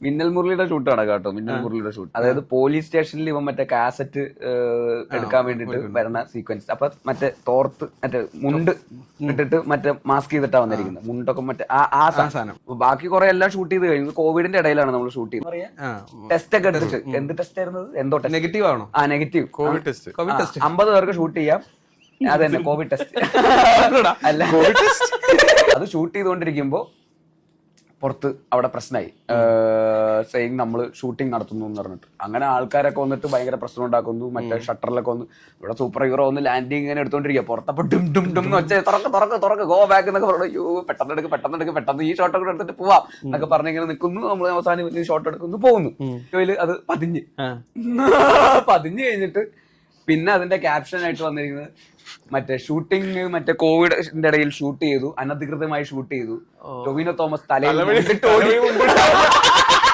മിന്നൽ മുരളിയുടെ ഷൂട്ട് നടക്കാം കേട്ടോ. മിന്നൽ മുരളിയുടെ ഷൂട്ട്, അതായത് പോലീസ് സ്റ്റേഷനിൽ ഇവൻ മറ്റേ കാസറ്റ് എടുക്കാൻ വേണ്ടിട്ട് വരുന്ന സീക്വൻസ്. അപ്പൊ മറ്റേ തോർത്ത് മറ്റേ മുണ്ട് ഇട്ടിട്ട് മറ്റേ മാസ്ക് ചെയ്തിട്ടാ വന്നിരിക്കുന്നത്. മുണ്ടൊക്കെ മറ്റേ ആ സാധനം. ബാക്കി കുറെ എല്ലാം ഷൂട്ട് ചെയ്ത് കഴിഞ്ഞു. കോവിഡിന്റെ ഇടയിലാണ് നമ്മൾ ഷൂട്ട് ചെയ്യുന്നത്. ടെസ്റ്റ് ഒക്കെ എടുത്തിട്ട്, എന്ത് ടെസ്റ്റ് ആയിരുന്നത്, എന്തോ നെഗറ്റീവ് ആണോ? ആ നെഗറ്റീവ് കോവിഡ് ടെസ്റ്റ്. 50 പേർക്ക് ഷൂട്ട് ചെയ്യാം. അതന്നെ കോവിഡ് ടെസ്റ്റ് അല്ല, അത് ഷൂട്ട് ചെയ്തുകൊണ്ടിരിക്കുമ്പോ പുറത്ത് അവിടെ പ്രശ്നമായി, സെയിങ് നമ്മൾ ഷൂട്ടിംഗ് നടത്തുന്നു എന്ന് പറഞ്ഞിട്ട്. അങ്ങനെ ആൾക്കാരൊക്കെ വന്നിട്ട് ഭയങ്കര പ്രശ്നം ഉണ്ടാക്കുന്നു. മറ്റേ ഷട്ടറിലൊക്കെ വന്ന് ഇവിടെ സൂപ്പർ ഹീറോ ഒന്ന് ലാൻഡിങ് ഇങ്ങനെ എടുത്തോണ്ടിരിക്കുക. പുറത്തപ്പോ ഡും ഡും ഡും എന്ന് വെച്ചാൽ തുറക്ക് ഗോ ബാക്ക് എന്നൊക്കെ പറഞ്ഞു. അയ്യോ പെട്ടെന്ന് ഈ ഷോട്ട് ഒക്കെ എടുത്തിട്ട് പോവാം എന്നൊക്കെ പറഞ്ഞിങ്ങനെ നിൽക്കുന്നു. നമ്മൾ അവസാനം ഷോട്ട് എടുക്കുന്നു, പോകുന്നു. അത് പതിഞ്ഞ് കഴിഞ്ഞിട്ട് പിന്നെ അതിന്റെ ക്യാപ്ഷൻ ആയിട്ട് വന്നിരിക്കുന്നത് മറ്റേ ഷൂട്ടിങ് മറ്റേ കോവിഡിന്റെ ഇടയിൽ ഷൂട്ട് ചെയ്തു, അനധികൃതമായി ഷൂട്ട് ചെയ്തു. ടൊവിനോ തോമസ് തലയിൽ